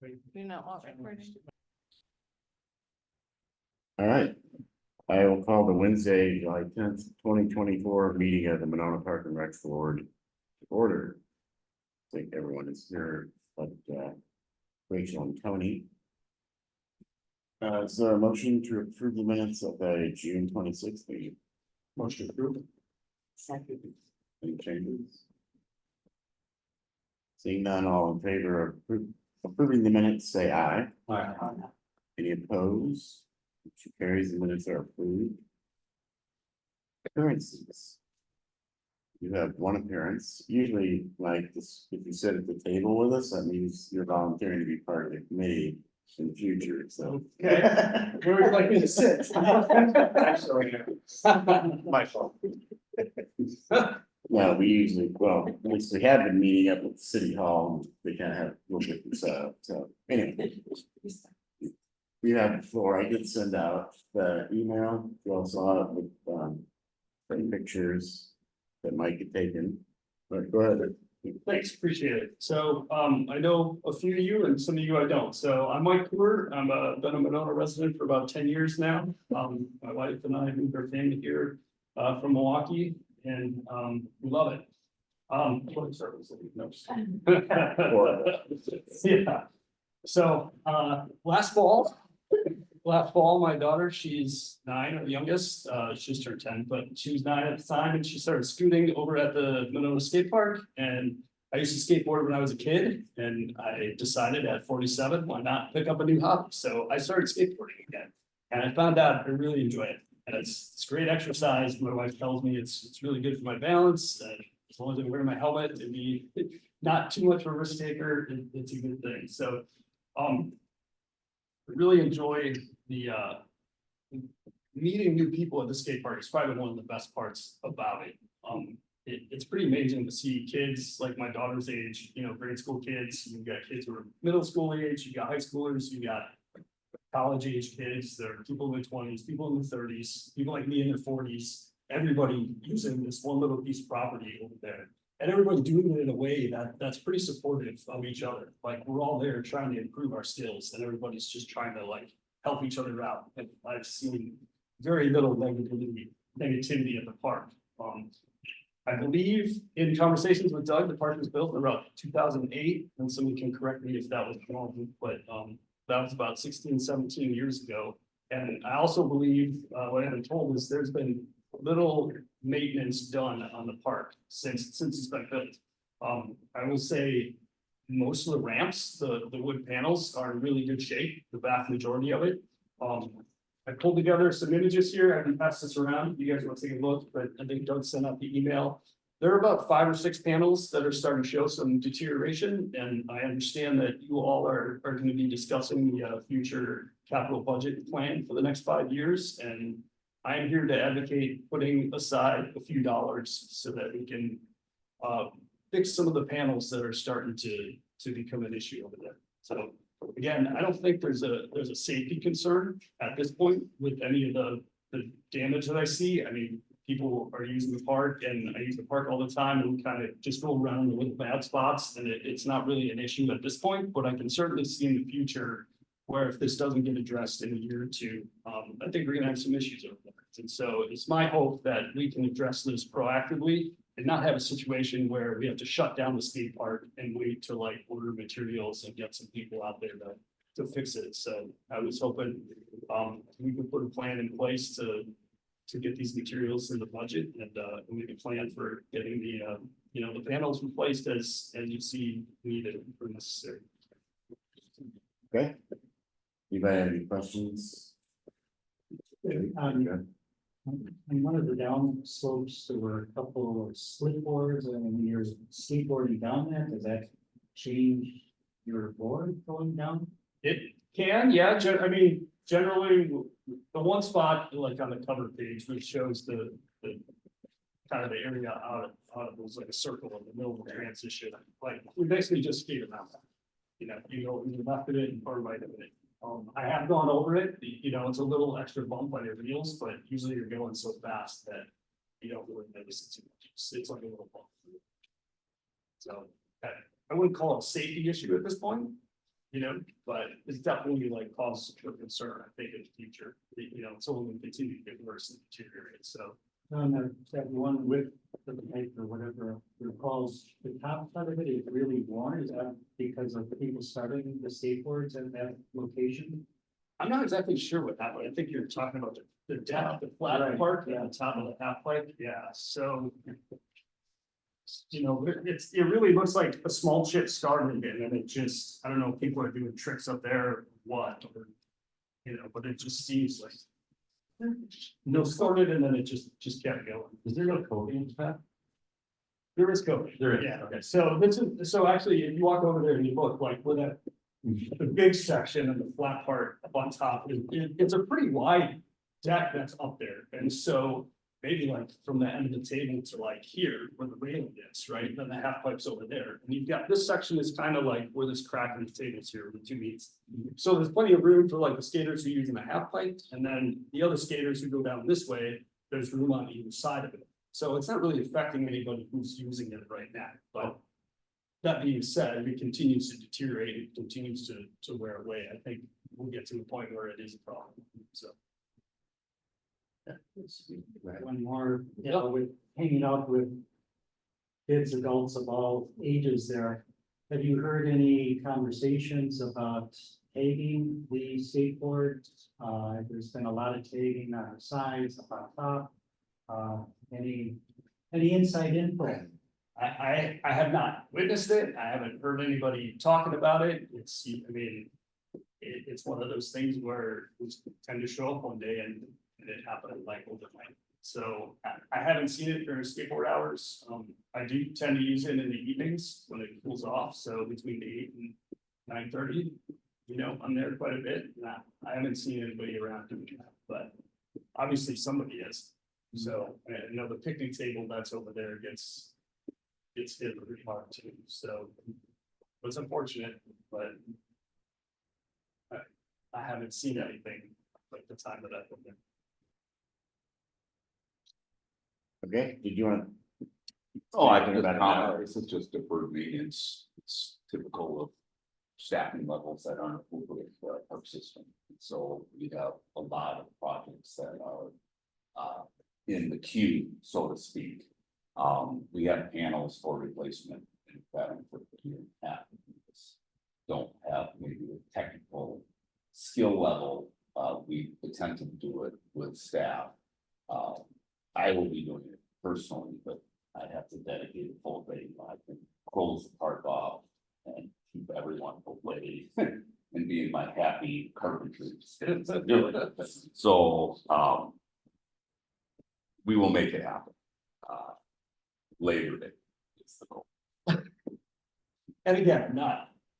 Do you not want recording? All right. I will call the Wednesday, July 10th, 2024 meeting of the Monona Park and Rec Board to order. I think everyone is here, but Rachel and Tony. Is there a motion to approve the minutes of the June 26th meeting? Motion approved. Second. Any changes? Seeing none, all in favor of approving the minutes, say aye. Aye. Any opposed? Motion carries, the minutes are approved. Appearances. You have one appearance, usually like this, if you sit at the table with us, that means you're volunteering to be part of the committee in the future, so. Okay. Where would you like me to sit? Actually, my fault. No, we usually, well, at least we have been meeting up at the city hall, they kind of have a little bit, so anyway. We have the floor, I did send out the email, you all saw it with, some pictures that Mike had taken. But go ahead. Thanks, appreciate it. So, I know a few of you and some of you I don't. So I'm Mike Cooper. I'm been a Monona resident for about 10 years now. My wife and I moved our family here, from Milwaukee and, we love it. What is service? No, just- Yeah. So, last fall, my daughter, she's 9, or youngest, she just turned 10, but she was 9 at the time, and she started scooting over at the Monona Skate Park. And I used to skateboard when I was a kid, and I decided at 47, why not pick up a new hobby? So I started skateboarding again, and I found out I really enjoy it. And it's great exercise. My wife tells me it's really good for my balance, and as long as I wear my helmet and be not too much of a risk taker, it's a good thing. So, I really enjoy the meeting new people at the skate park. Is probably one of the best parts about it. It's pretty amazing to see kids like my daughter's age, grade school kids. You've got kids who are middle school age, you got high schoolers, you got college age kids, there are people in their 20s, people in their 30s, people like me in their 40s, everybody using this one little piece of property over there. And everybody doing it in a way that's pretty supportive of each other. Like, we're all there trying to improve our skills, and everybody's just trying to like help each other out. And I've seen very little negativity at the park. I believe in conversations with Doug, the park was built in around 2008, and somebody can correct me if that was wrong, but that was about 16, 17 years ago. And I also believe, what I've been told is there's been little maintenance done on the park since it's been built. I will say most of the ramps, the wood panels are in really good shape, the vast majority of it. I pulled together some images here. I can pass this around. You guys want to take a look, but I think Doug sent out the email. There are about 5 or 6 panels that are starting to show some deterioration, and I understand that you all are going to be discussing the future capital budget plan for the next 5 years, and I am here to advocate putting aside a few dollars so that we can fix some of the panels that are starting to become an issue over there. So again, I don't think there's a safety concern at this point with any of the damage that I see. I mean, people are using the park, and I use the park all the time, and we kind of just go around the little bad spots, and it's not really an issue at this point, but I can certainly see in the future where if this doesn't get addressed in a year or two, I think we're gonna have some issues over there. And so it's my hope that we can address this proactively and not have a situation where we have to shut down the skate park and wait to like order materials and get some people out there to fix it. So I was hoping we could put a plan in place to get these materials in the budget, and we can plan for getting the panels replaced as you see needed or necessary. Okay. Anybody have any questions? On one of the down slopes, there were a couple of slip boards, and when you're skateboarding down that, does that change your board going down? It can, yeah, I mean, generally, the one spot, like on the cover page, which shows the kind of the area out of was like a circle in the middle of the transition, like, we basically just skate around that. You go to the left of it and far right of it. I have gone over it, it's a little extra bump on your wheels, but usually you're going so fast that you don't really notice it too much. It's like a little bump. So I wouldn't call it a safety issue at this point. you know, but it's definitely like cause for concern, I think, in the future. You know, it's only going to continue to get worse and deteriorate, so. That one with the pipe or whatever recalls, the top part of it is really worn, is that because of people starting the skateboards at that location? I'm not exactly sure what happened. I think you're talking about the deck, the flat Right. part, on top of the half pipe, yeah, so. You know, it really looks like a small chip started and then it just, I don't know, if people are doing tricks up there or what, or. You know, but it just seems like. No started and then it just kept going. Is there no coating to that? There is coverage. There is, Yeah, okay. so this is, so actually, if you walk over there and you look like where that. The big section and the flat part up on top, it's a pretty wide deck that's up there, and so. Maybe like from the end of the table to like here, where the railing is, right, and then the half pipe's over there, and you've got, this section is kind of like where this crack in the tables here, where the two meets. So there's plenty of room for like the skaters who are using a half pipe, and then the other skaters who go down this way, there's room on either side of it. So it's not really affecting anybody who's using it right now, but. That being said, it continues to deteriorate, it continues to wear away, I think we'll get to the point where it is a problem, so. One more, you know, with hanging out with kids, adults of all ages there. Have you heard any conversations about tagging the skateboards? There's been a lot of tagging on the sides, up on top. Any inside info? I have not witnessed it, I haven't heard anybody talking about it, it's, I mean. It's one of those things where we tend to show up one day and it happened like overnight. So I haven't seen it during skateboard hours, I do tend to use it in the evenings when it cools off, so between 8 and 9:30. You know, I'm there quite a bit, I haven't seen anybody around doing that, but obviously somebody is. So, I know the picnic table that's over there gets hit pretty hard too, so it's unfortunate, but I haven't seen anything like the time that I've been there. Okay, did you want? Oh, I Anything think about about that? this is just deferred maintenance. It's typical of staffing levels that aren't appropriate for our system. So we have a lot of projects that are in the queue, so to speak. We have panels for replacement in fact for a year and a half. Don't have maybe the technical skill level. We attempt to do it with staff. I will be doing it personally, but I have to dedicate a full day. I can close the park off and keep everyone away and be in my happy carpentry. So, we will make it happen. Later day. It's the goal. And again,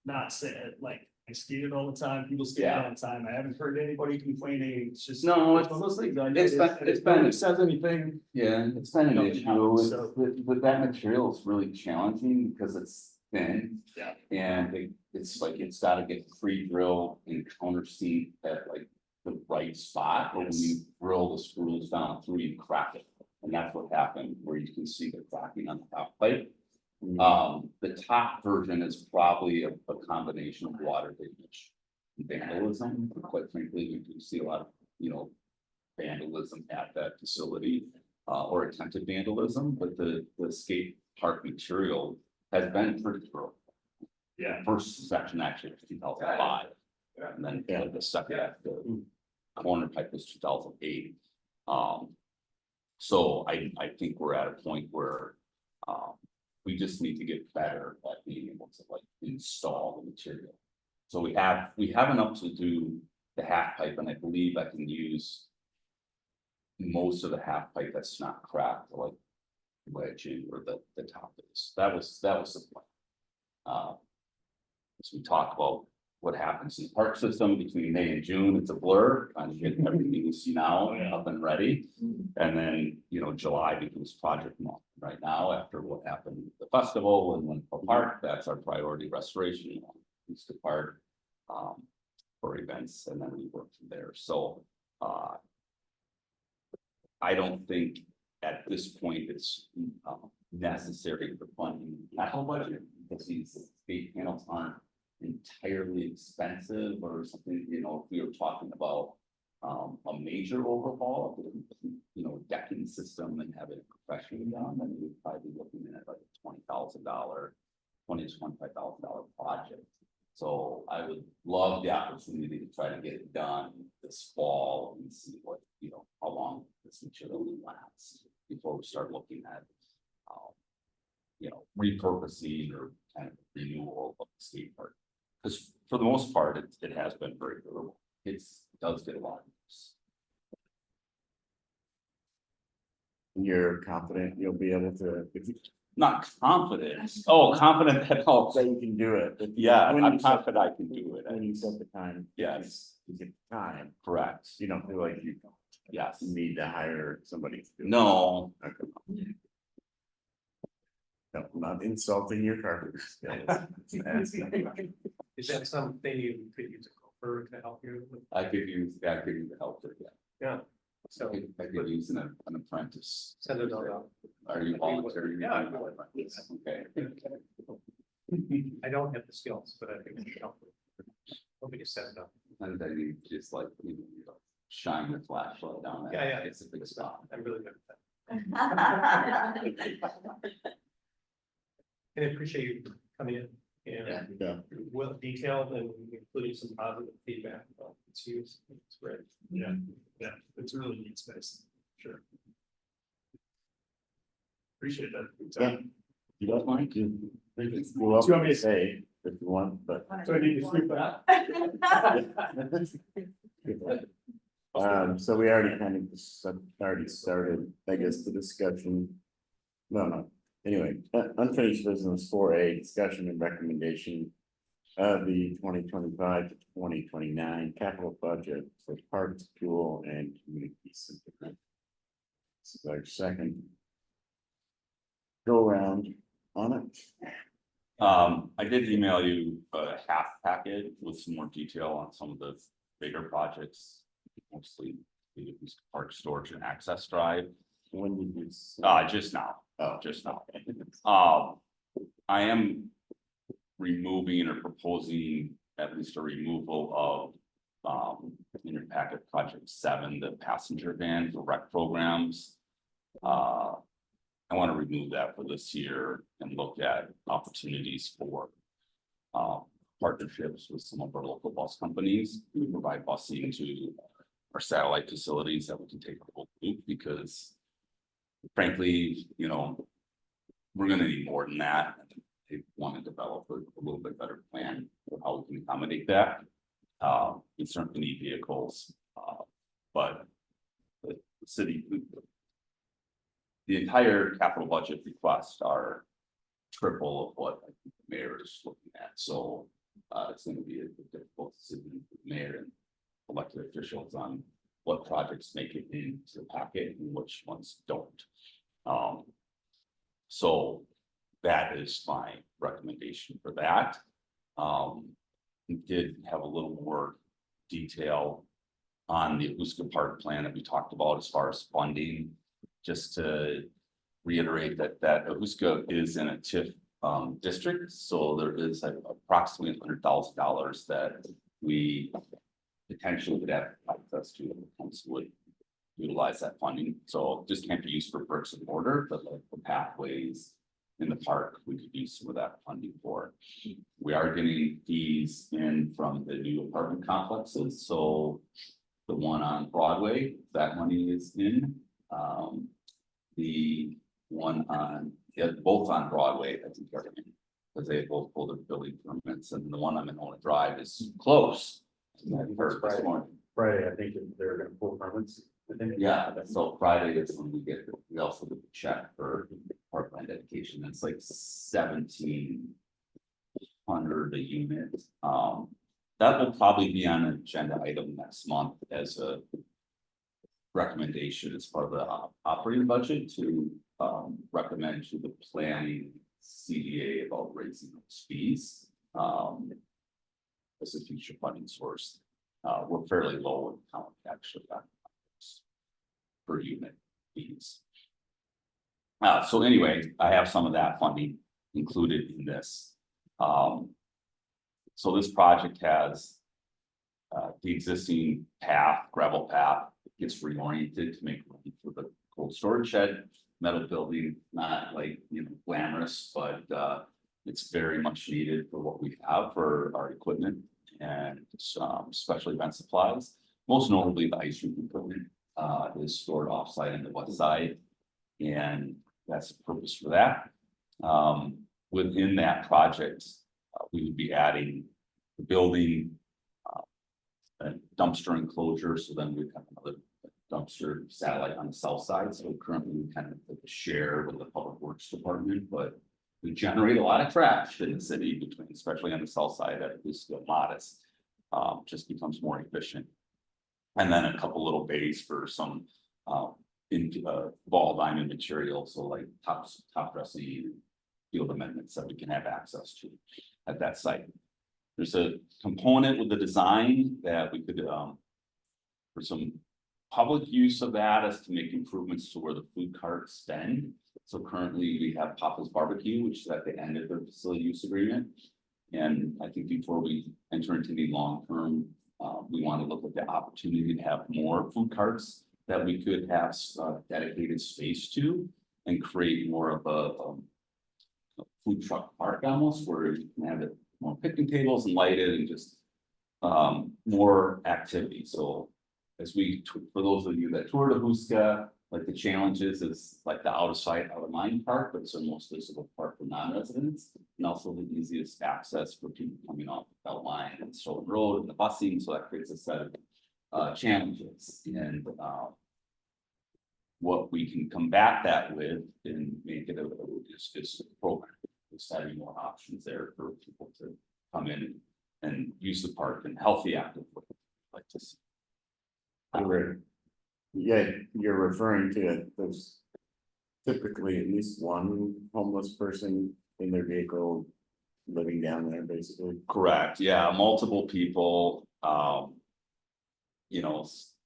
not saying, like, I skated all the time, people skate all the time, I haven't heard anybody complaining, it's just. No, It's one of those things, I know it's been- nobody says anything, Yeah, it's been an Nothing issue, happens, It's- so- with that material, it's really challenging because it's thin. Yeah. And it's like, it's gotta get pre-drilled and counter seat at like the right spot, but when you drill the screws down through, you crack it. And that's what happened, where you can see the cracking on the top plate. The top version is probably a combination of water damage and vandalism. Quite frankly, we do see a lot of, vandalism at that facility, or attempted vandalism, but the skate park material has been pretty thorough. yeah, First section actually was 2005, and then the second, the corner pipe was 2008. So I think we're at a point where, we just need to get better at being able to like install the material. So we have enough to do the half pipe, and I believe I can use most of the half pipe that's not cracked, like wedge in where the top is. That was the plan. As we talk about what happens in the park system between May and June, it's a blur, kind of getting everything you see now up and ready. And then, July becomes project month. Right now, after what happened at the festival and Winter Park, that's our priority restoration. Police Department, for events, and then we work from there. So, I don't think at this point it's necessary for funding capital budget because these skate panels aren't entirely expensive or something, you know, if we were talking about. A major overhaul of the, you know, decking system and have it professionally done, then we'd probably be looking at like a $20,000, $20,000 to $25,000 project. So I would love the opportunity to try to get it done this fall and see what, you know, how long this material lasts before we start looking at. You know, repurposing or kind of renewal of the skate park. Because for the most part, it has been very durable. It does get a lot of use. You're confident you'll be able to, if you Not confident. Oh, confident that I'll, say you can do it. yeah, When I'm you set- confident I can do it. When you set the time. Yes. You get the time, Correct. you don't feel like you Yes. need to hire somebody to do it. No, Okay. No, I'm not insulting your carpenter skills. Is that something you could use a Gopher to help you with? I could use the help there, yeah. Yeah. So I could use an apprentice. send it on. Are you volunteering? Yeah, I will. Okay. I don't have the skills, but I think it should help. Let me just set it up. And then you just like, you know, shine your flashlight down. Yeah, yeah. It's a big spot. I'm really good at that. And I appreciate you coming in and Yeah. well detailed and including some positive feedback. It's used. It's great. Yeah, it's a really neat space, sure. Appreciate that. Yeah. You don't mind? You're welcome Do you want me to to- say if you want, but. So I need to sweep that. So we already kind of already started, I guess, the discussion. No, anyway, unfinished business 4A, discussion and recommendation. Of the 2025 to 2029 capital budget for parks, fuel and community center. This is our second. Go around on it. I did email you a half packet with some more detail on some of the bigger projects. Mostly the park storage and access drive, When did you? just now, Oh, just now. I am removing or proposing at least a removal of in your packet project 7, the passenger van for rec programs. I want to remove that for this year and look at opportunities for partnerships with some of our local bus companies who provide busing to our satellite facilities that we can take a whole loop, because frankly, you know, we're gonna need more than that. They want to develop a little bit better plan for how we can accommodate that. We certainly need vehicles, but the city, the entire capital budget requests are triple of what I think the mayor is looking at, so it's gonna be a difficult decision for the mayor and elected officials on what projects make it into the packet and which ones don't. So that is my recommendation for that. We did have a little more detail on the Ahuska Park plan that we talked about as far as funding. Just to reiterate that Ahuska is in a TIF district, so there is approximately $100,000 that we potentially would have access to if the council would utilize that funding. So just can't be used for bricks and mortar, but like the pathways in the park, we could use some of that funding for. We are getting fees in from the new apartment complexes, so the one on Broadway, that money is in. The one on, yeah, both on Broadway, I think are in, because they both pulled their building permits, and the one on Monona Drive is close. I heard this morning. Friday, I think they're gonna pull permits. I think. Yeah, so Friday is when we also get the check for parkland dedication, it's like 1,700 a unit. That will probably be on an agenda item next month as a recommendation as part of the operating budget to recommend to the planning CDA about raising those fees. As a future funding source. We're fairly low in town actually. Per unit fees. So anyway, I have some of that funding included in this. So this project has. The existing path, gravel path, gets reoriented to make room for the cold storage shed. Metal building, not like, glamorous, but it's very much needed for what we have for our equipment. And special event supplies, most notably the ice rink equipment, is stored offsite on the west side. And that's the purpose for that. Within that project, we would be adding the building. A dumpster enclosure, so then we have another dumpster satellite on the south side, so currently we kind of like share with the public works department, but. We generate a lot of trash in the city between, especially on the south side, that is still modest, just becomes more efficient. And then a couple little bays for some, ball diamond material, so like top dressing. Field amendments that we can have access to at that site. There's a component with the design that we could, for some public use of that is to make improvements to where the food carts stand. So currently we have Papa's Barbecue, which is at the end of their facility use agreement. And I think before we enter into the long term, we want to look at the opportunity to have more food carts that we could have dedicated space to and create more of a food truck park almost, where you can have it more picnic tables and lighted and just more activity. So as for those of you that toured Ahuska, like the challenges is like the out of sight, out of mind park, but it's the most visible park for non-residents. And also the easiest access for people coming off the Beltline and Stolen Road and the busing, so that creates a set of challenges. And what we can combat that with and make it is a program. Just having more options there for people to come in and use the park in healthy, active way, like to see. Yeah, you're referring to there's typically at least one homeless person in their vehicle living down there, basically. Correct, yeah, multiple people,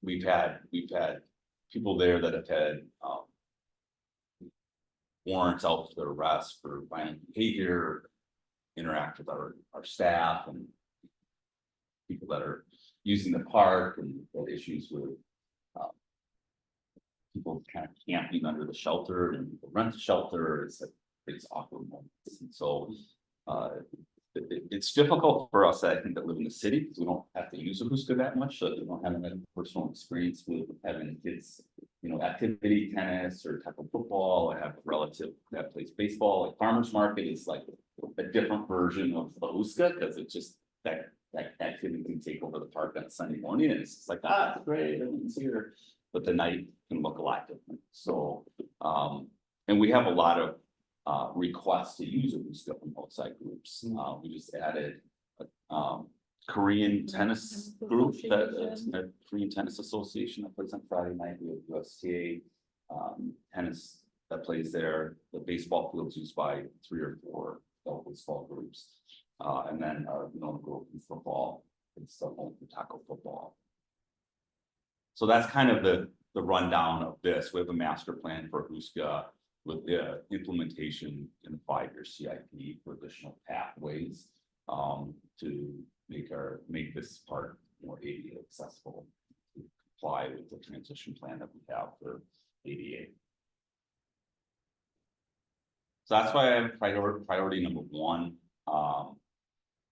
we've had people there that have had, warrants out for their arrest for violent behavior, interact with our staff and people that are using the park and had issues with people kind of camping under the shelter and rent the shelter. It's awkward moments. And so it's difficult for us, I think, that live in the city because we don't have to use Ahuska that much, so we don't have a personal experience with having kids, activity, tennis or type of football. I have a relative that plays baseball. Like farmers market is like a different version of Ahuska because it's just that activity can take over the park on a Sunday morning and it's just like, it's great, everyone's here. But the night can look a lot different. So, and we have a lot of requests to use Ahuska from outside groups. We just added a Korean tennis group that Korean Tennis Association that plays on Friday night. We have USTA tennis that plays there. The baseball field's used by 3 or 4 adult baseball groups. And then group in football, it's the home for tackle football. So that's kind of the rundown of this. We have a master plan for Ahuska with the implementation in the 5-year CIP for additional pathways to make this park more ADA accessible, to comply with the transition plan that we have for ADA. So that's why I have priority number 1.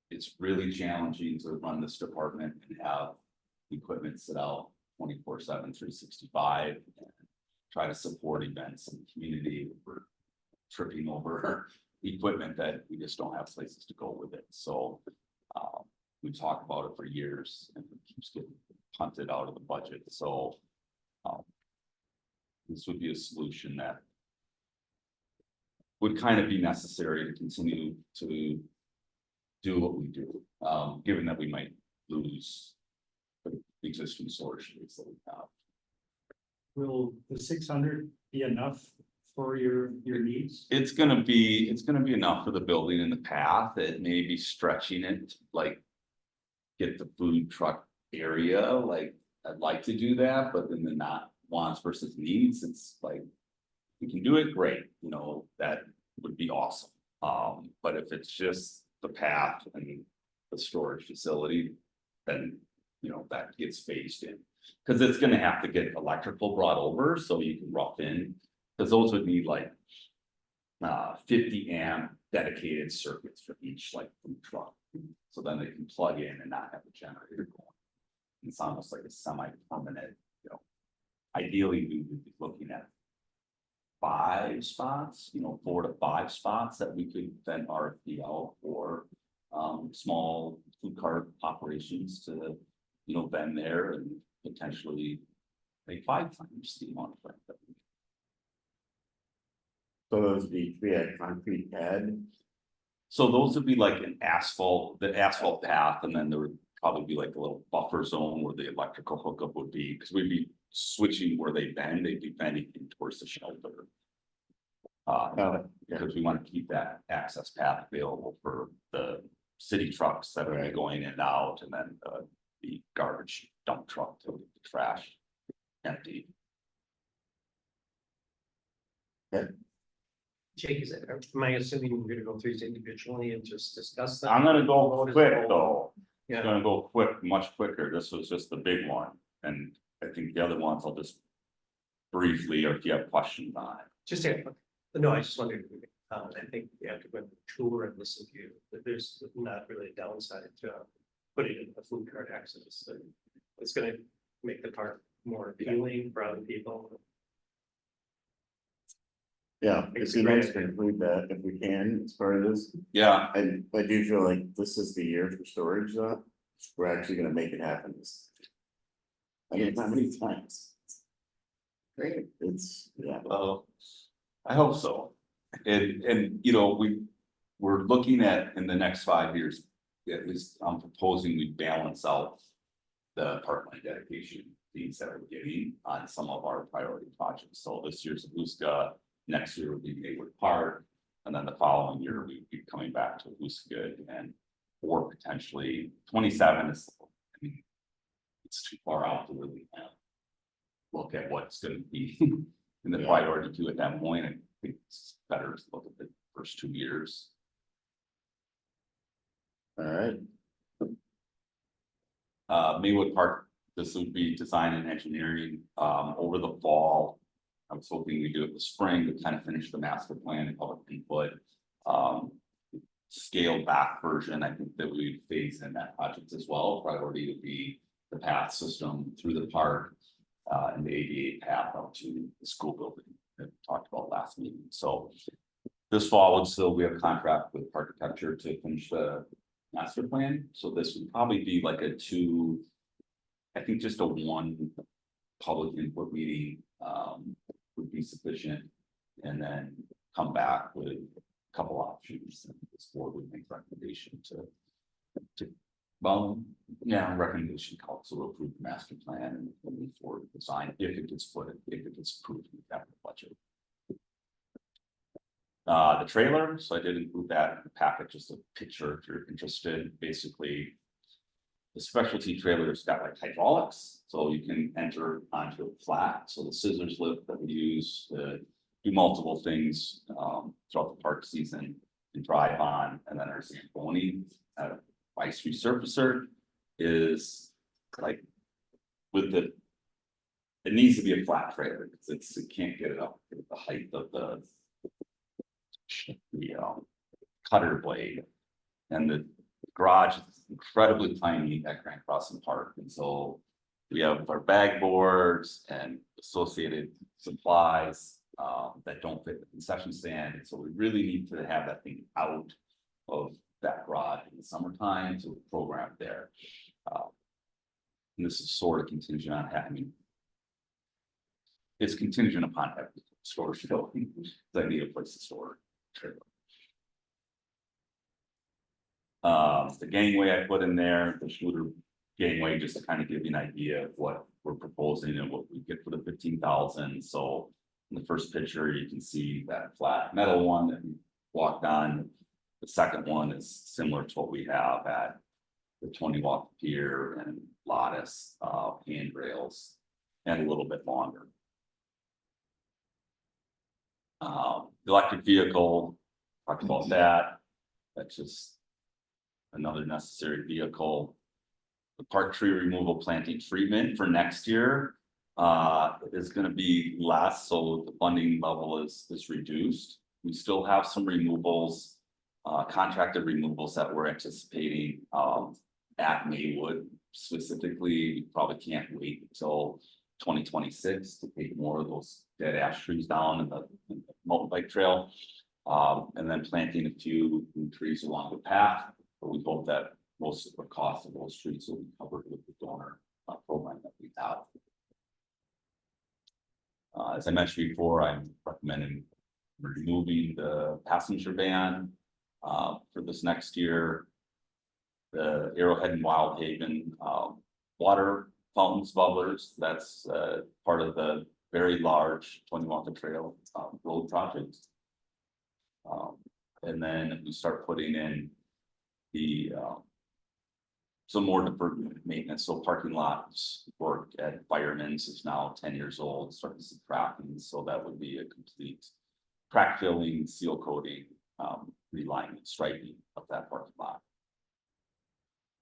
It's really challenging to run this department and have equipment sit out 24/7, 365, and try to support events in the community. We're tripping over equipment that we just don't have places to go with it. So we talked about it for years and it keeps getting punted out of the budget. So this would be a solution that would kind of be necessary to continue to do what we do, given that we might lose the existing storage space that we have. Will the 600 be enough for your needs? It's gonna be enough for the building and the path. It may be stretching it, like get the food truck area, like I'd like to do that, but then the not wants versus needs, it's like we can do it, great, that would be awesome. But if it's just the path and the storage facility, then, you know, that gets phased in. Cause it's gonna have to get electrical brought over so you can rough in, cause those would need like. 50 amp dedicated circuits for each like food truck, so then they can plug in and not have a generator going. It's almost like a semi-permanent, you know. Ideally, we would be looking at 5 spots, you know, 4 to 5 spots that we could then RFP out for. Small food cart operations to, you know, bend there and potentially make 5 times the amount of that. So those would be, we had concrete pad, So those would be like an asphalt, the asphalt path, and then there would probably be like a little buffer zone where the electrical hookup would be, because we'd be switching where they bend, they'd be bending in towards the shelter. yeah. Because we want to keep that access path available for the city trucks that are Right. going in and out, and then the garbage dump truck to get the trash empty. Jake, am I assuming we're gonna go through these individually and just discuss them? I'm gonna go Vote as a quick whole? though. It's Yeah, gonna go quick, much quicker. This was just the big one, and I think the other ones I'll just. Briefly, or if you have questions on it. just, no, I just wondered, I think we have to go tour and listen to you, but there's not really a downside to putting in a food cart access. So it's gonna make the park more appealing for other people. Yeah, It's it'd be a great nice to idea. include that if we can, as part of this. Yeah, I do feel like this is the year for storage though. We're actually gonna make it happen this. I mean, how many times? Great. It's, yeah, I hope so. And, you know, we're looking at in the next 5 years, at least I'm proposing we balance out. The parkland dedication fees that we're getting on some of our priority projects. So this year's Aluska, next year will be Maywood Park. And then the following year, we'd be coming back to Aluska and, or potentially 27 is, I mean. It's too far out to really have. Look at what's gonna be in the Yeah. priority queue at that point. I think it's better to look at the first 2 years. all right, Maywood Park, this would be design and engineering, over the fall. I was hoping we do it this spring to kind of finish the master plan and public input. Scaled back version, I think that we phase in that project as well. Priority would be the path system through the park. And the ADA path out to the school building that we talked about last meeting, so. This fall would still, we have a contract with architecture to finish the master plan, so this would probably be like a 2. I think just a 1 public input meeting, would be sufficient. And then come back with a couple options, and this board would make recommendation to. Well, yeah, recommendation council will approve the master plan and move forward with design if it gets approved in the capital budget. The trailer, so I did include that in the packet, just a picture if you're interested, basically. The specialty trailer's got like hydraulics, so you can enter onto a flat, so the scissors lift that we use to do multiple things throughout the park season and drive on, and then our Zamboni ice resurfacer is like with the. It needs to be a flat trailer because it can't get it up to the height of the cutter blade. And the garage is incredibly tiny at Grand Crossing Park, and so we have our bag boards and associated supplies that don't fit the concession stand, and so we really need to have that thing out of that garage in the summertime, so we program there. And this is sort of contingent on having. It's contingent upon having storage facility, because I need a place to store trailer. The gangway I put in there, the shooter gangway, just to kind of give you an idea of what we're proposing and what we get for the 15,000. So in the first picture, you can see that flat metal one that we walked on. The second one is similar to what we have at the 20 Walk Pier and Lattice handrails, and a little bit longer. The electric vehicle, talked about that. That's just another necessary vehicle. The park tree removal planting treatment for next year is gonna be less, so the funding level is reduced. We still have some removals, contracted removals that we're anticipating at Maywood. Specifically, we probably can't wait until 2026 to take more of those dead ash trees down in the mountain bike trail. And then planting a few new trees along the path, but we hope that most of the cost of those trees will be covered with the donor program that we have. As I mentioned before, I'm recommending removing the passenger ban for this next year. The Arrowhead and Wild Haven water fountains bubblers, that's part of the very large Tony Walker Trail road project. And then we start putting in the some more deferred maintenance, so parking lots work at Fireman's is now 10 years old, starting to see cracking, so that would be a complete crack filling, seal coating, relining, striping of that parking lot.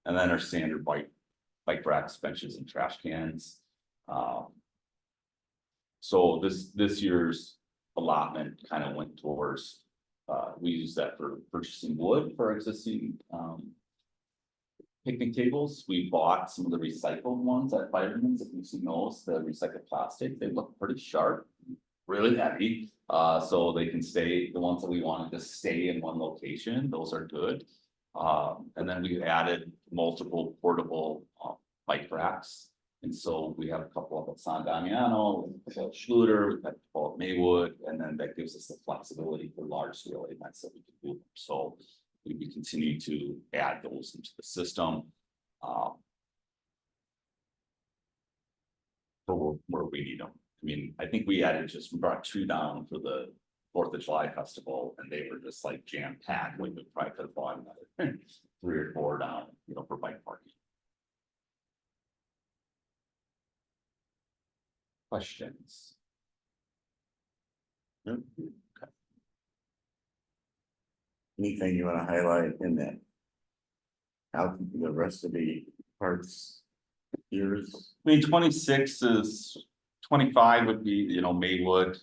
And then our standard bike racks, benches, and trash cans. So this year's allotment kind of went towards, we use that for purchasing wood for existing picnic tables. We bought some of the recycled ones at Fireman's, if you've seen those, the recycled plastic, they look pretty sharp, really heavy. So they can stay, the ones that we wanted to stay in one location, those are good. And then we added multiple portable bike racks. And so we have a couple up at San Damiano, we've got Schluter, we've got a couple at Maywood, and then that gives us the flexibility for large scale events that we can do. So we continue to add those into the system. For where we need them. I mean, I think we brought 2 down for the 4th of July festival, and they were just like jam packed. We probably could have bought another 3 or 4 down, for bike parking. Questions? Okay. Anything you wanna highlight in that? How the rest of the parts years? I mean, 26 is, 25 would be, Maywood,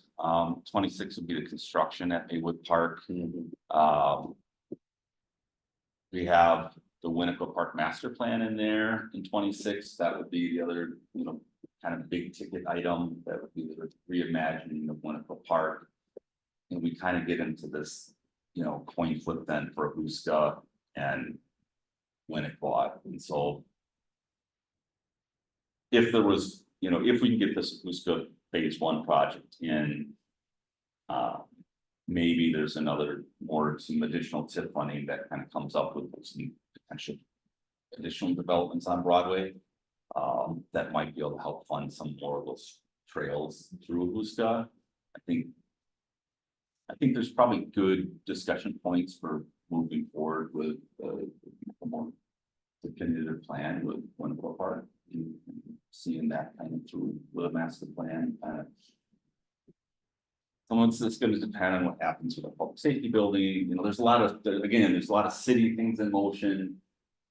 26 would be the construction at Maywood Park. We have the Winnequa Park Master Plan in there in 26, that would be the other, kind of big ticket item, that would be the reimagining of Winnequa Park. And we kind of get into this, coin flip then for Ahuska and Winnequa, and so. If there was, if we can get this Ahuska phase 1 project in. Maybe there's some additional tip funding that kind of comes up with some potential additional developments on Broadway. That might be able to help fund some more of those trails through Ahuska. I think there's probably good discussion points for moving forward with a more definitive plan with Winnequa Park. And seeing that kind of through the master plan. Some of it's going to depend on what happens with the public safety building. There's a lot of city things in motion.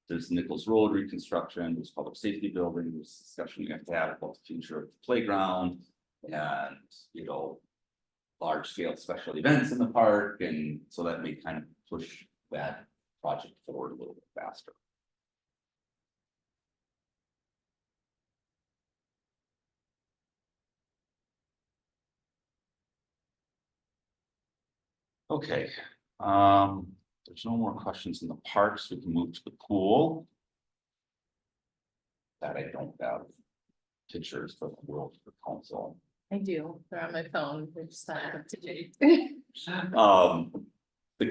There's Nichols Road reconstruction, there's public safety building, there's discussion you have to have about the future of the playground. And, large scale special events in the park, and so that may kind of push that project forward a little bit faster. Okay, there's no more questions in the parks, we can move to the pool. That I don't have pictures of the World for Council. I do, they're on my phone, they're just not up to date. The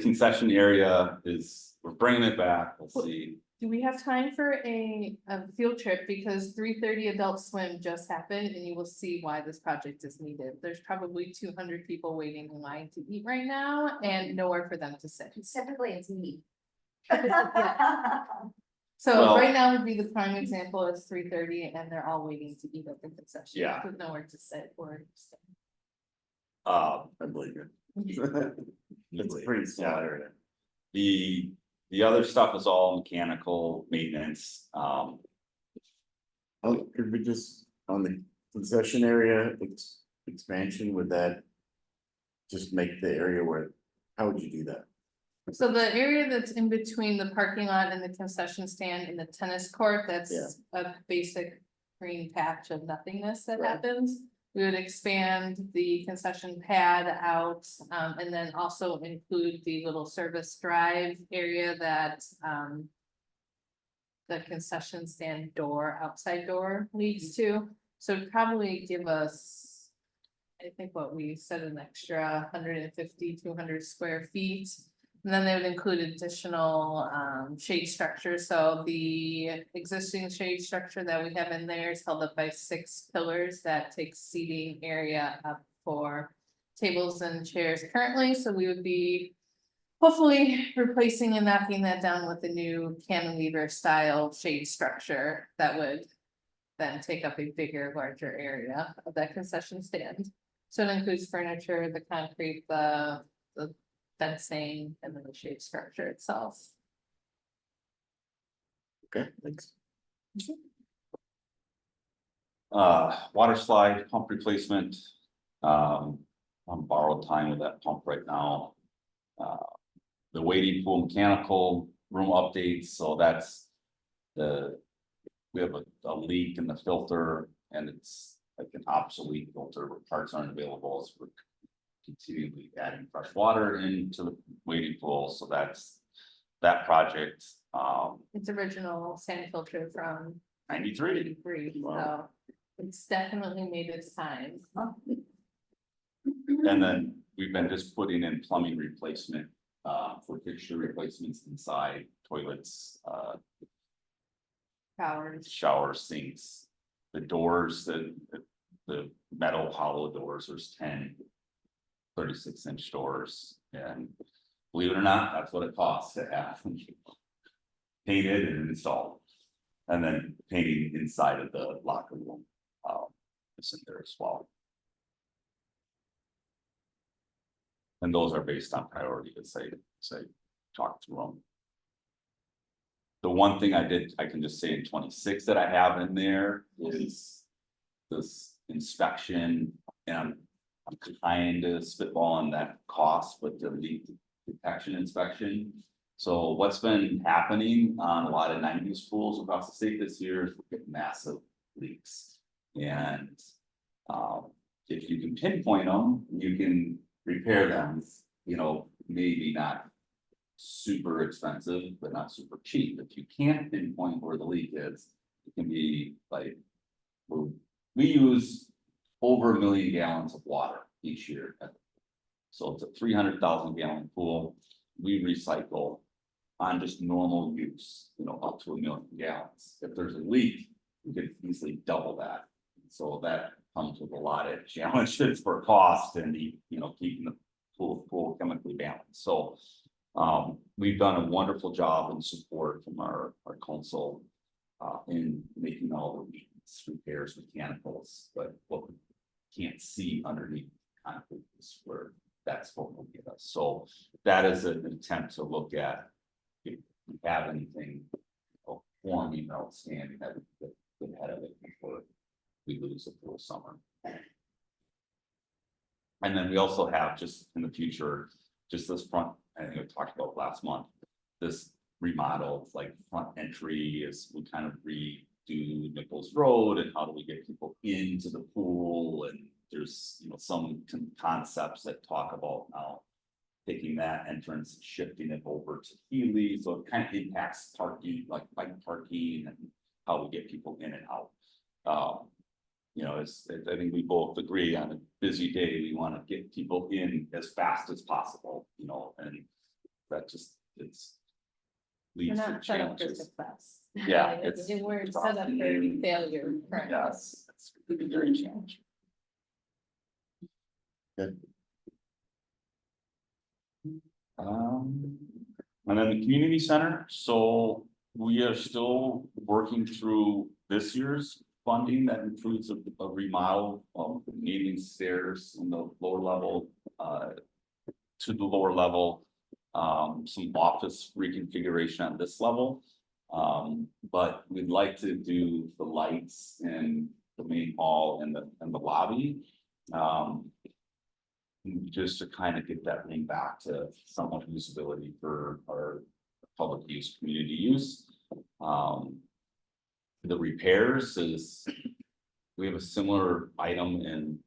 concession area we're bringing it back, let's see. Do we have time for a field trip, because 3:30 Adult Swim just happened, and you will see why this project is needed. There's probably 200 people waiting in line to eat right now, and nowhere for them to sit. Typically, it's me. So Well- right now would be the prime example, it's 3:30 and they're all waiting to eat at the concession. Yeah. With nowhere to sit or. stand. I believe it. It's a pretty small area. The The other stuff is all mechanical maintenance, Oh, could we just, on the concession area expansion, would that? Just make the area where, how would you do that? So the area that's in between the parking lot and the concession stand and the tennis court, that's a basic green patch of nothingness that Right. happens. We would expand the concession pad out, and then also include the little service drive area that, the concession stand door, outside door leads to. So it'd probably give us, I think what we said, an extra 150, 200 square feet. And then they would include additional shade structure, so the existing shade structure that we have in there is held up by 6 pillars that takes seating area up for tables and chairs currently, so we would be hopefully replacing and knocking that down with the new cantilever style shade structure that would then take up a bigger, larger area of that concession stand. So it includes furniture, the concrete, the fencing, and then the shade structure itself. Okay, thanks. Water slide, pump replacement. On borrowed time with that pump right now. The wading pool mechanical room updates, so that's we have a leak in the filter and it's like an obsolete filter where parts aren't available, so we're continually adding fresh water into the wading pool, so that's that project. It's original sand filter from 93. 83, Wow. so it's definitely made its time. And then we've been just putting in plumbing replacement, for fixture replacements inside toilets, Powers. shower sinks. The doors, the metal hollow doors, there's 10 36-inch doors, and believe it or not, that's what it costs to have them painted and installed. And then painting inside of the locker room, is in there as well. And those are based on priority, as I talk through them. The one thing I can just say in 26 that I have in there is this inspection, and I'm kind of spitballing that cost with the leak detection inspection. So what's been happening on a lot of 90s pools across the state this year is we're getting massive leaks. And if you can pinpoint them, you can repair them, you know, maybe not super expensive, but not super cheap. If you can't pinpoint where the leak is, it can be like, we use over 1 million gallons of water each year. So it's a 300,000 gallon pool. We recycle on just normal use, you know, up to 1 million gallons. If there's a leak, we could easily double that. So that comes with a lot of challenges for cost and the, you know, keeping the pool chemically balanced. So we've done a wonderful job in support from our council in making all the maintenance repairs, mechanicals, but what we can't see underneath concrete is where that's what will get us. So that is an attempt to look at if we have anything forming outstanding that we get ahead of it before we lose a full summer. And then we also have just in the future, just this front, I think I talked about last month, this remodel, like front entry is we kind of redo Nichols Road and how do we get people into the pool, and there's, you know, some concepts that talk about now taking that entrance, shifting it over to Healy, so it kind of impacts parking, like bike parking and how we get people in and out. You know, I think we both agree on a busy day, we want to get people in as fast as possible, you know, and that just, it's. We're Leads to not set up for challenges. success. Yeah, We're set up for failure. currently. Yes, it's gonna be very challenging. And then the community center, so we are still working through this year's funding that includes a remodel of the kneeling stairs in the lower level, to the lower level. some office reconfiguration on this level. But we'd like to do the lights in the main hall and the lobby. Just to kind of get that thing back to somewhat usability for our public use, community use. The repairs is, we have a similar item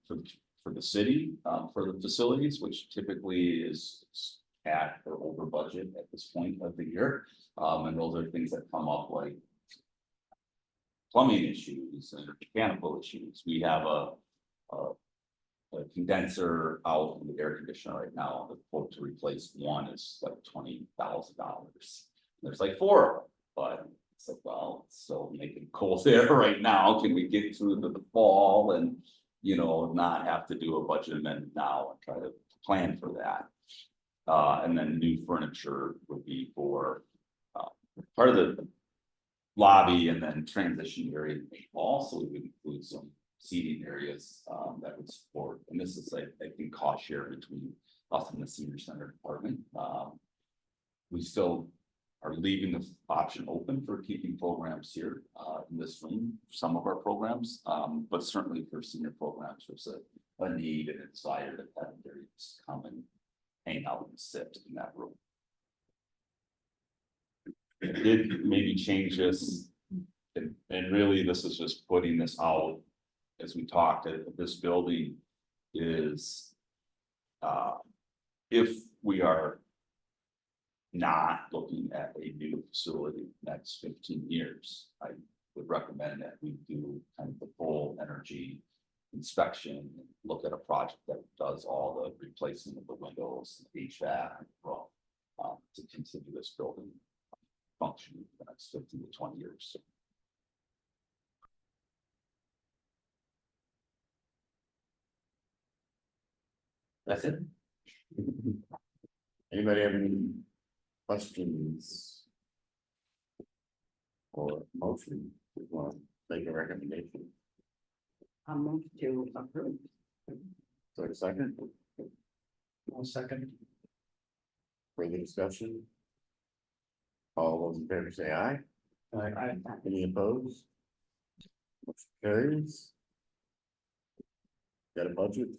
for the city, for the facilities, which typically is at or over budget at this point of the year. And those are things that come up like plumbing issues and mechanical issues. We have a condenser out in the air conditioner right now. The quote to replace one is like $20,000. There's like 4 of them, but it's like, well, it's still making cold there right now. Can we get through the fall and, you know, not have to do a budget amendment now and try to plan for that? And then new furniture would be for part of the lobby and then transition area in the hall. So we would include some seating areas that would support, and this is like, I think, cost share between us and the senior center department. We still are leaving the option open for keeping programs here in this room, some of our programs, but certainly for senior programs, there's a need and a desire to have areas come and hang out and sit in that room. It did maybe change this, and really this is just putting this out as we talked at this building is if we are not looking at a new facility next 15 years, I would recommend that we do kind of the full energy inspection and look at a project that does all the replacement of the windows, HVAC, to continue this building functioning for the next 15 to 20 years. That's it. Anybody have any questions? Or motion, we want to make a recommendation, I'll move to approve. so a second, 1 second. further discussion? All those in favor say aye. Any opposed? Motion carries. Got a budget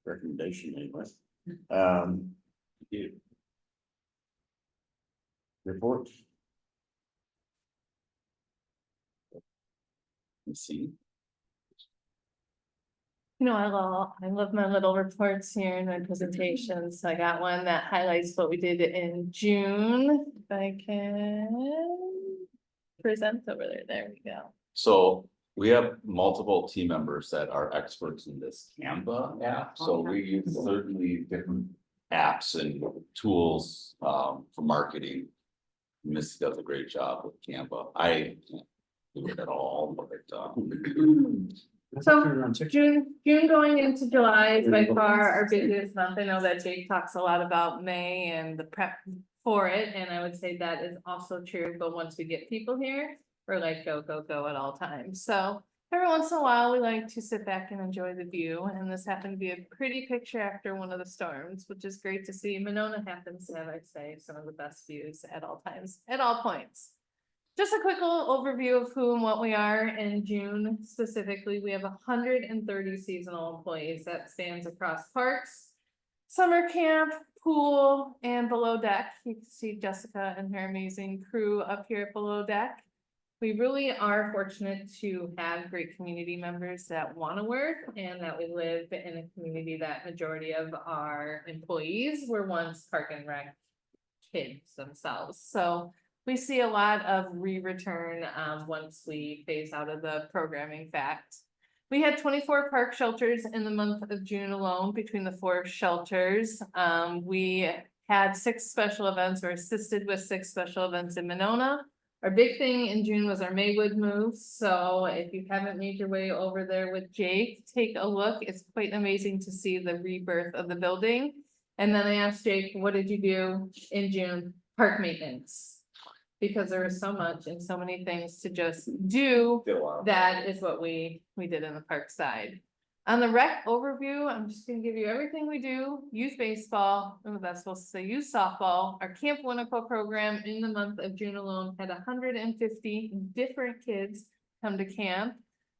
recommendation anyway. Report, Let's see. You know, I love my little reports here in my presentations. So I got one that highlights what we did in June. If I can present over there. There we go. So we have multiple team members that are experts in this Canva app, so we use certainly different apps and tools for marketing. Missy does a great job with Canva. I can't do it at all, but So June going into July is by far our busiest month. I know that Jake talks a lot about May and the prep for it, and I would say that is also true, but once we get people here, we're like go, go, go at all times. So every once in a while, we like to sit back and enjoy the view, and this happened to be a pretty picture after one of the storms, which is great to see. Monona happens to have, I'd say, some of the best views at all times, at all points. Just a quick little overview of who and what we are in June specifically. We have 130 seasonal employees that spans across parks, summer camp, pool, and below deck. You can see Jessica and her amazing crew up here at below deck. We really are fortunate to have great community members that want to work and that we live in a community that majority of our employees were once Park and Rec kids themselves. So we see a lot of re-return once we phase out of the programming fact. We had 24 park shelters in the month of June alone between the 4 shelters. We had 6 special events or assisted with 6 special events in Monona. Our big thing in June was our Maywood move. So if you haven't made your way over there with Jake, take a look. It's quite amazing to see the rebirth of the building. And then I asked Jake, what did you do in June? Park maintenance. Because there was so much and so many things to just do. That is what we did in the park side. On the rec overview, I'm just gonna give you everything we do, youth baseball, oh, that's supposed to say youth softball, our Camp Winnequa program in the month of June alone had 150 different kids come to camp.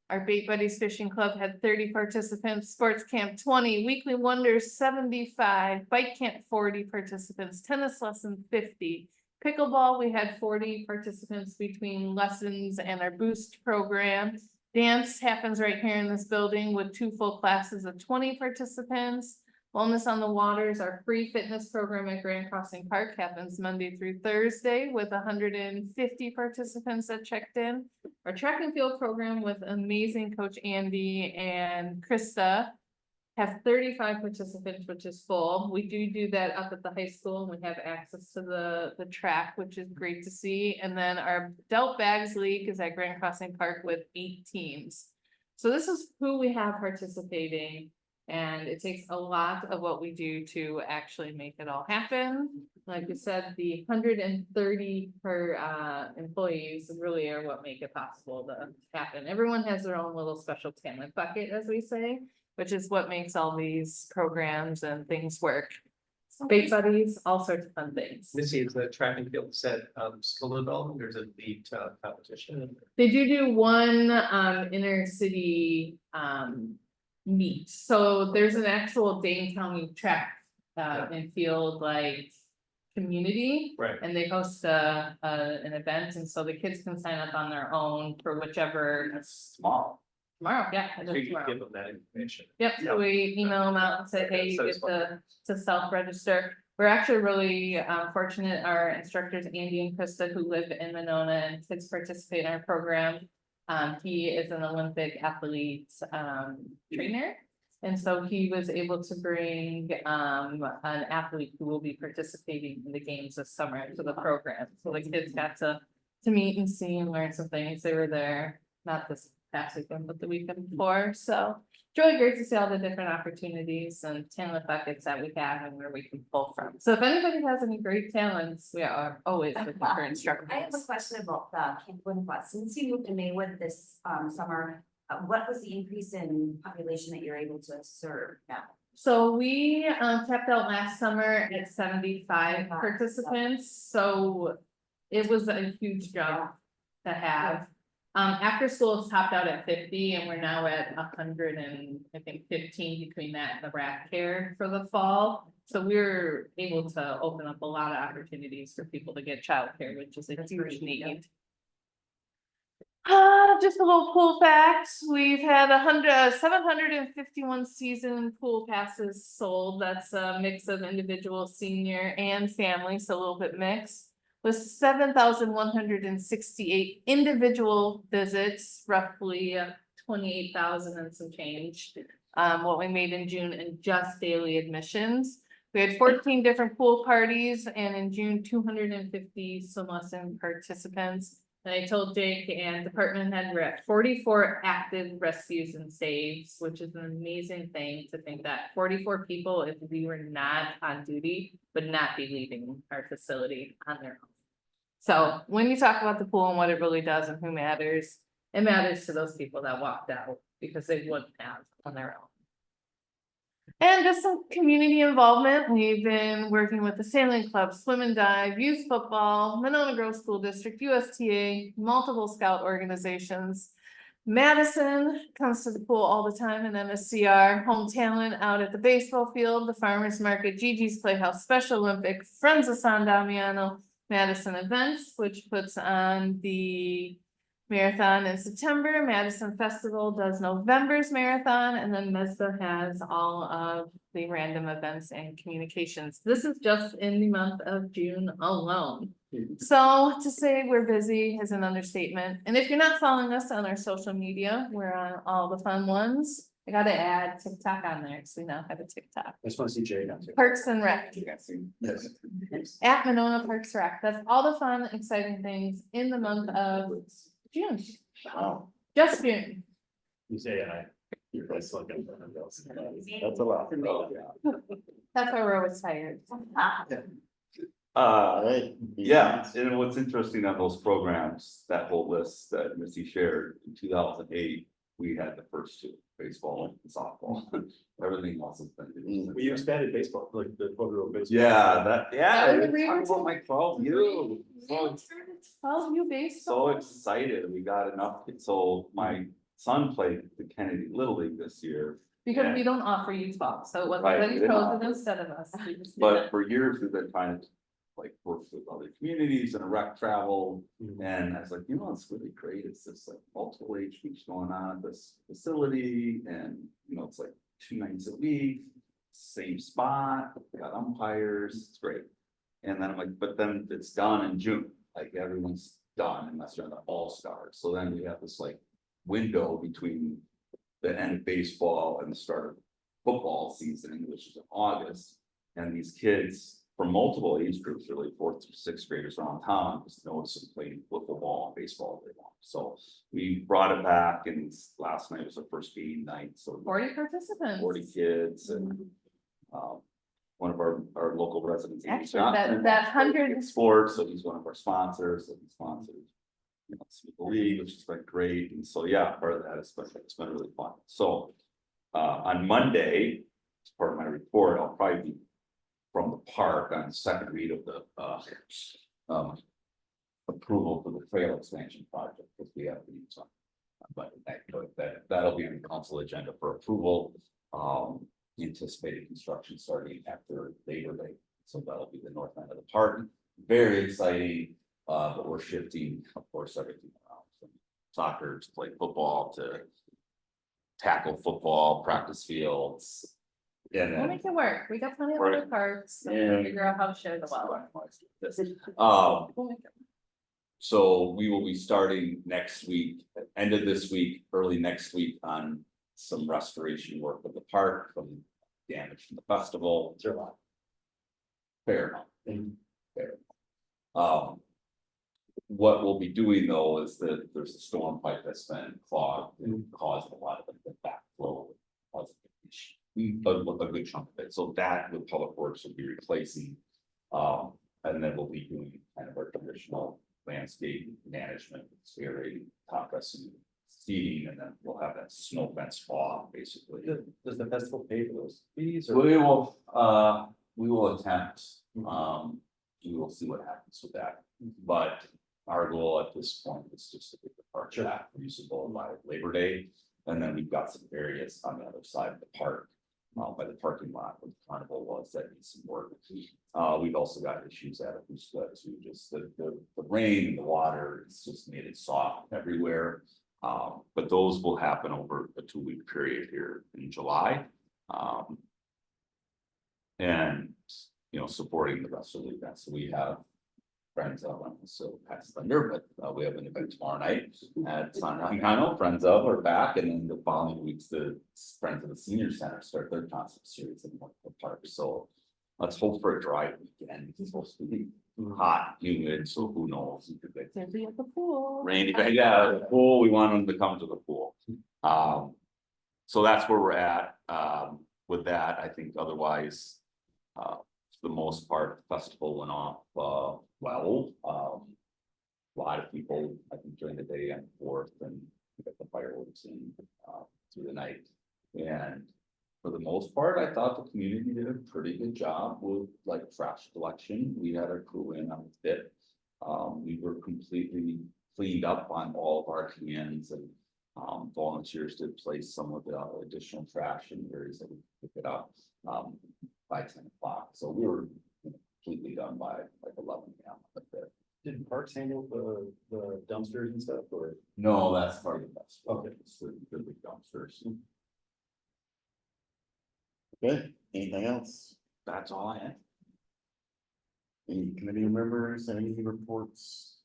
Our Bait Buddies Fishing Club had 30 participants, Sports Camp 20, Weekly Wonders 75, Bike Camp 40 participants, tennis lesson 50. Pickleball, we had 40 participants between lessons and our boost program. Dance happens right here in this building with 2 full classes of 20 participants. Wellness on the Waters, our free fitness program at Grand Crossing Park happens Monday through Thursday with 150 participants that checked in. Our track and field program with amazing coach Andy and Krista have 35 participants, which is full. We do that up at the high school and we have access to the track, which is great to see. And then our Adult Bags League is at Grand Crossing Park with 8 teams. So this is who we have participating. And it takes a lot of what we do to actually make it all happen. Like you said, the 130 per employees really are what make it possible to happen. Everyone has their own little special talent bucket, as we say, which is what makes all these programs and things work. Bait Buddies, all sorts of fun things. Missy, is the track and field set skill development or is it the competition? They do one inner city meet. So there's an actual Dane County track and field like community. Right. And they host an event, and so the kids can sign up on their own for whichever. That's tomorrow. Tomorrow, yeah, I So do you tomorrow. give them that information. Yep, so we email them out and say, hey, you So get it's fun. to self-register. We're actually really fortunate, our instructors, Andy and Krista, who live in Monona, and kids participate in our program. He is an Olympic athlete trainer. And so he was able to bring an athlete who will be participating in the games this summer to the program. So the kids got to meet and see and learn some things. They were there, not this past weekend, but the weekend before. So it's really great to see all the different opportunities and talent buckets that we have and where we can pull from. So if anybody has any great talents, we are always looking for instructors. I have a question about Camp Winnequa. Since you moved to Maywood this summer, what was the increase in population that you're able to serve now? So we kept out last summer at 75 participants, so it was a huge jump to have. After school it's topped out at 50 and we're now at 100 and I think 15 between that and the rat care for the fall. So we're able to open up a lot of opportunities for people to get childcare, which is a huge need. Just a little pool facts. We've had 751 season pool passes sold. That's a mix of individual, senior and family, so a little bit mixed. With 7,168 individual visits, roughly 28,000 and some change. What we made in June and just daily admissions. We had 14 different pool parties and in June, 250 some lesson participants. And I told Jake and department head, we're at 44 active rescues and saves, which is an amazing thing to think that 44 people, if we were not on duty, would not be leaving our facility on their own. So when you talk about the pool and what it really does and who matters, it matters to those people that walked out because they wouldn't have on their own. And just some community involvement. We've been working with the Sailing Club, Swim and Dive, Youth Football, Monona Grove School District, USTA, multiple scout organizations. Madison comes to the pool all the time and MSCR, Home Talent out at the baseball field, the Farmers Market, Gigi's Playhouse, Special Olympic, Friends of San Damiano, Madison Events, which puts on the marathon in September. Madison Festival does November's marathon, and then MESDA has all of the random events and communications. This is just in the month of June alone. So to say we're busy is an understatement. And if you're not following us on our social media, we're on all the fun ones. I gotta add TikTok on there, so we now have a TikTok. I just want to see Jay down there. Parks and Rec. Yes. At Monona Parks Rec. That's all the fun, exciting things in the month of June. Wow. Just June. You say you're guys looking for those. That's a lot. That's why we're always tired. Right. Yeah, and what's interesting on those programs, that whole list that Missy shared in 2008, we had the first two, baseball and softball, everything else has been. We expanded baseball, like the 12-year-old baseball. Yeah, That was a talk real- about my 12U. You So baseball. excited, we got enough, so my son played the Kennedy Little League this year. Because we don't offer you 12, so it wasn't Right, that we you didn't chose offer it it. instead of us. We just did But it. for years, we've been trying to like work with other communities and rec travel. And I was like, you know, it's really great. It's this like multiple age groups going on at this facility and, you know, it's like 2 nights a week. Same spot, we got umpires, it's great. And then I'm like, but then it's done in June, like everyone's done unless you're on the all-stars. So then we have this like window between the end of baseball and the start of football season, which is in August. And these kids from multiple age groups, really 4th through 6th graders around town, just notice them playing football and baseball all day long. So we brought it back and last night was our first game night, so 40 participants. 40 kids and one of our local residents. Andy Actually, Johnson, that 100 Sports, so he's one of our sponsors, so he sponsors. You know, the league, which has been great, and so, yeah, part of that is, it's been really fun, so. On Monday, as part of my report, I'll probably be from the park on the second read of the, approval for the trail expansion project, because we have these on. But that'll be on the council agenda for approval, anticipated construction starting after Labor Day, so that'll be the north end of the park, very exciting. But we're shifting, of course, everything around from soccer to play football to tackle football, practice fields. And We'll then. make it work. We got plenty of Right. other parts. and Yeah. we'll Figure out how to share the well. We'll make it. So we will be starting next week, end of this week, early next week on some restoration work of the park from damage from the festival. Is there a lot? Fair enough. Fair. What we'll be doing though is that there's a storm pipe that's been clogged and caused a lot of the backflow. Caused an issue. A good chunk of it, so that with Public Works will be replacing. And then we'll be doing kind of our traditional landscape management, aerating, top dressing, seeding, and then we'll have that snow fence off, basically. Does the festival pay for those fees or? We will attempt, we will see what happens with that, but our goal at this point is just to get the park back usable by Labor Day. And then we've got some areas on the other side of the park, by the parking lot where the carnival was, that needs some work. We've also got issues at it, just the rain and the water, it's just made it soft everywhere. But those will happen over a 2-week period here in July. And, you know, supporting the rest of the events, so we have friends of, so past thunder, but we have an event tomorrow night at San Jacinto. Friends of are back, and then the following weeks, the Friends of the Senior Center start their concert series in the park, so. Let's hope for a dry weekend, it's supposed to be hot, humid, so who knows? It could be They'll be at the pool. rainy, but yeah, the pool, we want them to come to the pool. So that's where we're at, with that, I think otherwise. For the most part, the festival went off, well, a lot of people, I think during the day on 4th and we got the fireworks in, through the night. And for the most part, I thought the community did a pretty good job with like trash collection. We had our crew in on it. We were completely cleaned up on all of our cans and volunteers did place some of the additional trash in areas that we pick it up by 10 o'clock. So we were completely done by like 11 p.m. Like that. Did parks handle the dumpsters and stuff or? No, that's part of the best. Okay. It's the big dumpsters. Good, anything else? That's all I had. Any committee members, any reports,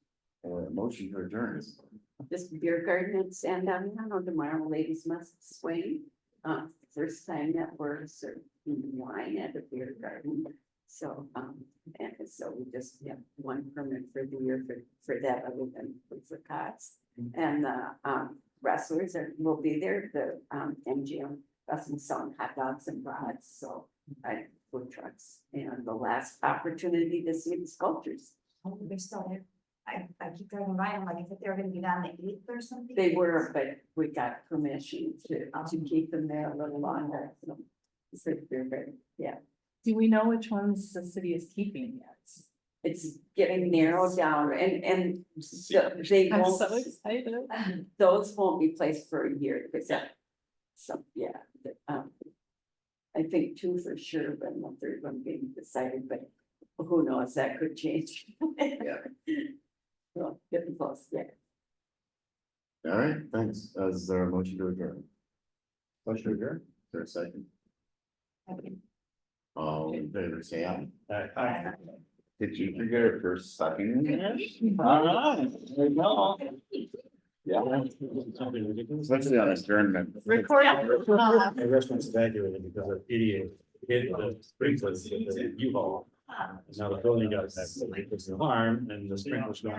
or motion to adjourn? This beer garden at Sandown, tomorrow, ladies must swing. First time that we're serving wine at a beer garden. So, and so we just have one permit for the year for that, other than for cots. And the wrestlers will be there, the MGM wrestling, selling hot dogs and brats, so food trucks. And the last opportunity to see the sculptures. Oh, they're still there. I keep driving by, I'm like, I think they were gonna be down the 8th or something. They were, but we got permission to keep them there a little longer, so. So they're very, yeah, Do we know which ones the city is keeping yet? it's getting narrowed down and they I'm so won't, excited. those won't be placed for a year, because that, so, yeah. I think 2 for sure, but the third one being decided, but who knows, that could change. Yeah. Well, getting close, yeah. All right, thanks. Is there a motion to adjourn? Motion to adjourn. Is there a second? All in favor, say aye. Did you forget it for a second? Alright, there you go. Yeah. Especially on adjournment. Record. My restaurant's evacuated because of idiot hit the sprinklers in the U-Haul. Now the building got that, harm and the sprinklers going